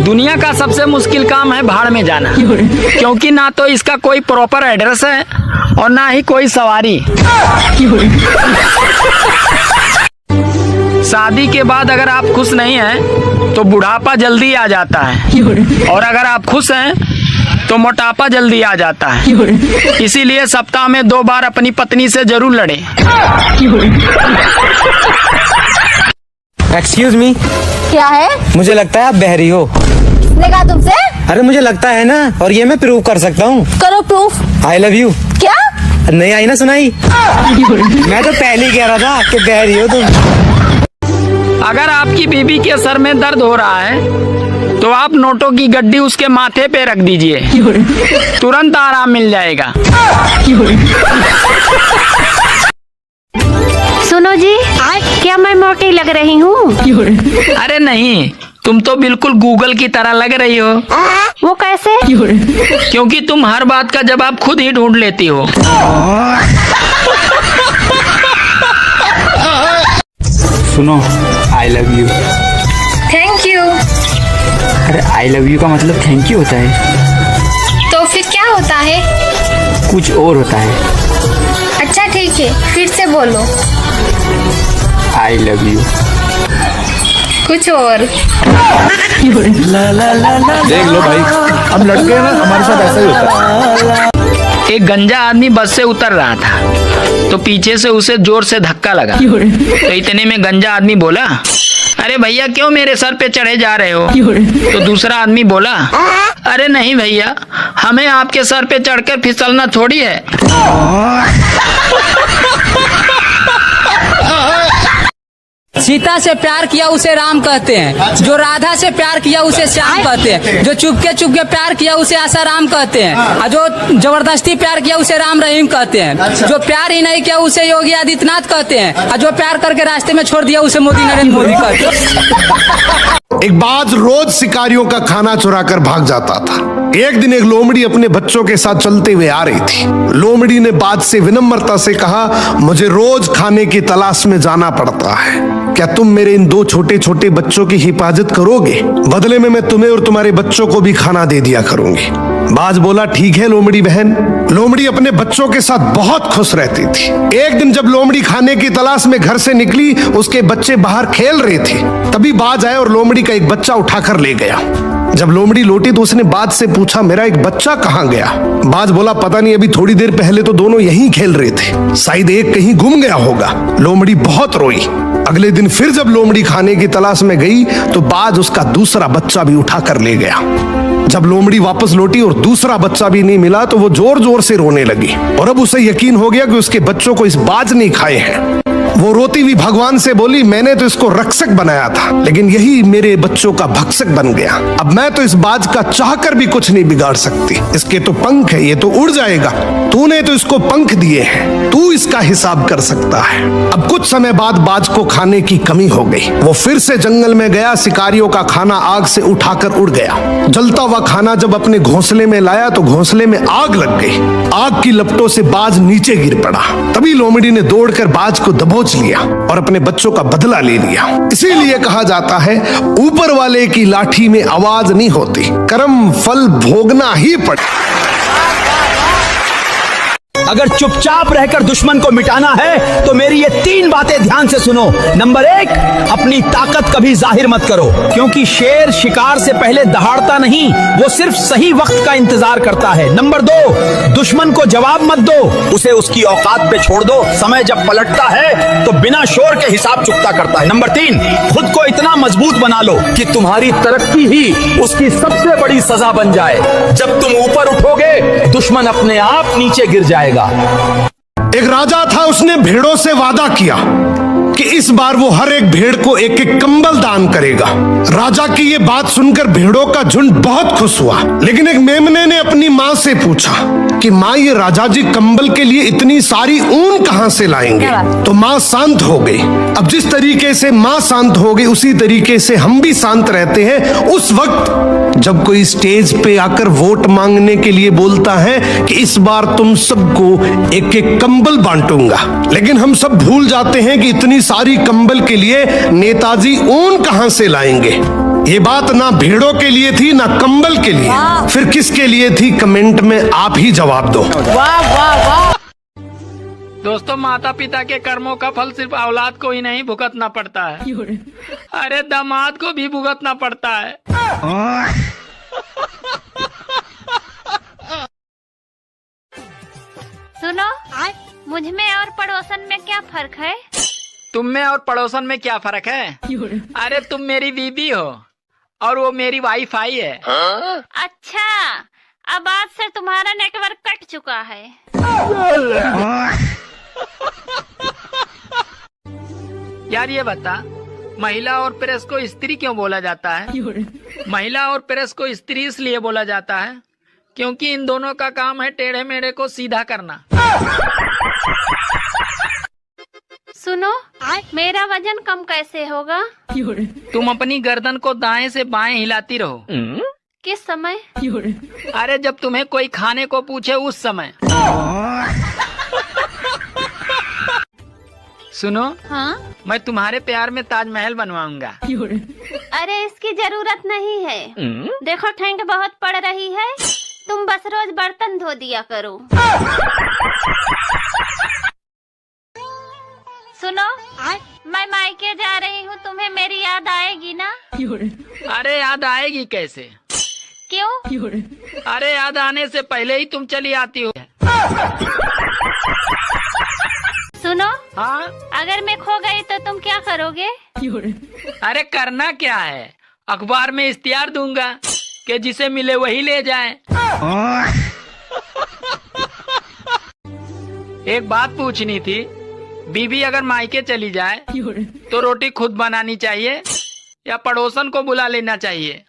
दुनिया का सबसे मुश्किल काम है भाड़ में जाना, क्योंकि ना तो इसका कोई प्रॉपर एड्रेस है और ना ही कोई सवारी। शादी के बाद अगर आप खुश नहीं हैं तो बुढ़ापा जल्दी आ जाता है, और अगर आप खुश हैं तो मोटापा जल्दी आ जाता है। इसीलिए सप्ताह में 2 बार अपनी पत्नी से जरूर लड़ें। Excuse me. क्या है? मुझे लगता है आप बहरी हो। किसने कहा तुमसे? अरे मुझे लगता है ना, और ये मैं प्रूव कर सकता हूँ। करो प्रूफ। I love you. क्या? नहीं आई ना सुनाई? मैं तो पहले ही कह रहा था कि बहरी हो तुम। अगर आपकी बीबी के सर में दर्द हो रहा है तो आप नोटों की गड्डी उसके माथे पे रख दीजिए, तुरंत आराम मिल जाएगा। सुनो जी, क्या मैं मोटी लग रही हूँ? अरे नहीं, तुम तो बिल्कुल गूगल की तरह लग रही हो। वो कैसे? क्योंकि तुम हर बात का जवाब खुद ही ढूंढ लेती हो। सुनो, I love you. Thank you. अरे आई लव यू का मतलब थैंक यू होता है। तो फिर क्या होता है? कुछ और होता है। अच्छा ठीक है, फिर से बोलो। I love you. कुछ और। देख लो भाई, हम लड़के ना, हमारे साथ ऐसा ही होता है। एक गंजा आदमी बस से उतर रहा था तो पीछे से उसे जोर से धक्का लगा। तो इतने में गंजा आदमी बोला, अरे भैया क्यों मेरे सर पे चढ़े जा रहे हो? तो दूसरा आदमी बोला, अरे नहीं भैया, हमें आपके सर पे चढ़कर फिसलना थोड़ी है। सीता से प्यार किया उसे राम कहते हैं, जो राधा से प्यार किया उसे श्याम कहते हैं, जो चुपके प्यार किया उसे आसाराम कहते हैं, और जो जबरदस्ती प्यार किया उसे राम रहीम कहते हैं, जो प्यार ही नहीं किया उसे योगी आदित्यनाथ कहते हैं, और जो प्यार करके रास्ते में छोड़ दिया उसे मोदी नरेंद्र मोदी कहते हैं। एक बाज रोज शिकारियों का खाना चुरा कर भाग जाता था। एक दिन एक लोमड़ी अपने बच्चों के साथ चलते हुए आ रही थी। लोमड़ी ने बाज से विनम्रता से कहा, मुझे रोज खाने की तलाश में जाना पड़ता है, क्या तुम मेरे इन 2 छोटे छोटे बच्चों की हिफाजत करोगे? बदले में मैं तुम्हें और तुम्हारे बच्चों को भी खाना दे दिया करूंगी। बाज बोला, ठीक है लोमड़ी बहन। लोमड़ी अपने बच्चों के साथ बहुत खुश रहती थी। एक दिन जब लोमड़ी खाने की तलाश में घर से निकली, उसके बच्चे बाहर खेल रहे थे। तभी बाज आया और लोमड़ी का एक बच्चा उठाकर ले गया। जब लोमड़ी लौटी तो उसने बाज से पूछा, मेरा एक बच्चा कहाँ गया? बाज बोला, पता नहीं, अभी थोड़ी देर पहले तो दोनों यहीं खेल रहे थे, शायद एक कहीं गुम गया होगा। लोमड़ी बहुत रोई। अगले दिन फिर जब लोमड़ी खाने की तलाश में गई तो बाज उसका दूसरा बच्चा भी उठा कर ले गया। जब लोमड़ी वापस लौटी और दूसरा बच्चा भी नहीं मिला तो वो जोर जोर से रोने लगी, और अब उसे यकीन हो गया कि उसके बच्चों को इस बाज ने खाए हैं। वो रोती हुई भगवान से बोली, मैंने तो इसको रक्षक बनाया था, लेकिन यही मेरे बच्चों का भक्षक बन गया। अब मैं तो इस बाज का चाहकर भी कुछ नहीं बिगाड़ सकती। इसके तो पंख है, ये तो उड़ जाएगा। तूने तो इसको पंख दिए हैं, तू इसका हिसाब कर सकता है। अब कुछ समय बाद बाज को खाने की कमी हो गई। वो फिर से जंगल में गया। शिकारियों का खाना आग से उठाकर उड़ गया। जलता हुआ खाना जब अपने घोंसले में लाया तो घोंसले में आग लग गई। आग की लपटों से बाज नीचे गिर पड़ा। तभी लोमड़ी ने दौड़कर बाज को दबोच लिया और अपने बच्चों का बदला ले लिया। इसीलिए कहा जाता है, ऊपर वाले की लाठी में आवाज नहीं होती, कर्म फल भोगना ही पड़े। अगर चुपचाप रहकर दुश्मन को मिटाना है तो मेरी ये 3 बातें ध्यान से सुनो। नंबर 1, अपनी ताकत कभी जाहिर मत करो, क्योंकि शेर शिकार से पहले दहाड़ता नहीं, वो सिर्फ सही वक्त का इंतजार करता है। नंबर 2, दुश्मन को जवाब मत दो, उसे उसकी औकात पे छोड़ दो। समय जब पलटता है तो बिना शोर के हिसाब चुकता करता है। नंबर 3, खुद को इतना मजबूत बना लो कि तुम्हारी तरक्की ही उसकी सबसे बड़ी सजा बन जाए। जब तुम ऊपर उठोगे, दुश्मन अपने आप नीचे गिर जाएगा। एक राजा था, उसने भेड़ों से वादा किया कि इस बार वो हर एक भेड़ को एक एक कंबल दान करेगा। राजा की ये बात सुनकर भेड़ों का झुंड बहुत खुश हुआ। लेकिन एक मेमने ने अपनी माँ से पूछा कि माँ, ये राजा जी कंबल के लिए इतनी सारी ऊन कहाँ से लाएंगे? तो माँ शांत हो गई। अब जिस तरीके से माँ शांत हो गई, उसी तरीके से हम भी शांत रहते हैं उस वक्त जब कोई स्टेज पे आकर वोट मांगने के लिए बोलता है कि इस बार तुम सबको एक एक कंबल बांटूंगा। लेकिन हम सब भूल जाते हैं कि इतनी सारी कंबल के लिए नेताजी ऊन कहां से लाएंगे। ये बात ना भेड़ों के लिए थी ना कंबल के लिए, फिर किसके लिए थी? कमेंट में आप ही जवाब दो। दोस्तों, माता पिता के कर्मों का फल सिर्फ औलाद को ही नहीं भुगतना पड़ता है, अरे दामाद को भी भुगतना पड़ता है। सुनो, मुझ में और पड़ोसन में क्या फर्क है? तुम में और पड़ोसन में क्या फर्क है? अरे तुम मेरी बीबी हो और वो मेरी वाईफाई है। अच्छा, अब आज से तुम्हारा नेटवर्क कट चुका है। यार ये बता, महिला और प्रेस को स्त्री क्यों बोला जाता है? महिला और प्रेस को स्त्री इसलिए बोला जाता है क्योंकि इन दोनों का काम है टेढ़े मेढ़े को सीधा करना। सुनो, मेरा वजन कम कैसे होगा? तुम अपनी गर्दन को दाएं से बाएं हिलाती रहो। किस समय? अरे जब तुम्हें कोई खाने को पूछे उस समय। सुनो, हाँ? मैं तुम्हारे प्यार में ताजमहल बनवाऊंगा। अरे इसकी जरूरत नहीं है। देखो ठंड बहुत पड़ रही है, तुम बस रोज बर्तन धो दिया करो। सुनो, मैं मायके जा रही हूँ, तुम्हें मेरी याद आएगी ना? अरे याद आएगी कैसे? क्यों? अरे याद आने से पहले ही तुम चली आती हो। सुनो, हाँ? अगर मैं खो गई तो तुम क्या करोगे? अरे करना क्या है, अखबार में इश्तिहार दूंगा कि जिसे मिले वही ले जाए। एक बात पूछनी थी, बीबी अगर मायके चली जाए तो रोटी खुद बनानी चाहिए या पड़ोसन को बुला लेना चाहिए?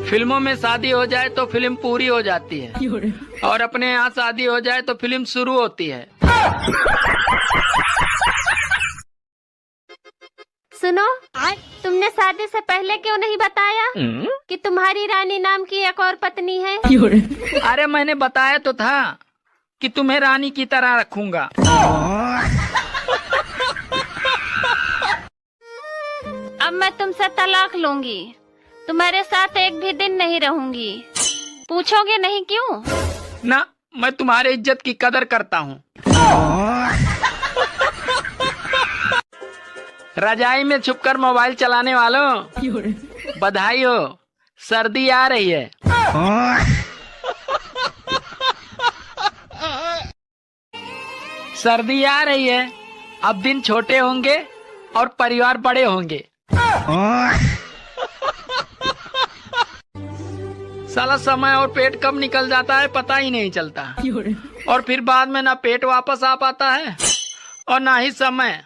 फिल्मों में शादी हो जाए तो फिल्म पूरी हो जाती है और अपने यहाँ शादी हो जाए तो फिल्म शुरू होती है। सुनो, तुमने शादी से पहले क्यों नहीं बताया कि तुम्हारी रानी नाम की एक और पत्नी है? अरे मैंने बताया तो था कि तुम्हें रानी की तरह रखूंगा। अब मैं तुमसे तलाक लूंगी, तुम्हारे साथ एक भी दिन नहीं रहूंगी। पूछोगे नहीं क्यों? ना, मैं तुम्हारे इज्जत की कदर करता हूँ। रजाई में छुपकर मोबाइल चलाने वालों, बधाई हो, सर्दी आ रही है। सर्दी आ रही है, अब दिन छोटे होंगे और परिवार बड़े होंगे। साला समय और पेट कब निकल जाता है पता ही नहीं चलता, और फिर बाद में ना पेट वापस आ पाता है और ना ही समय।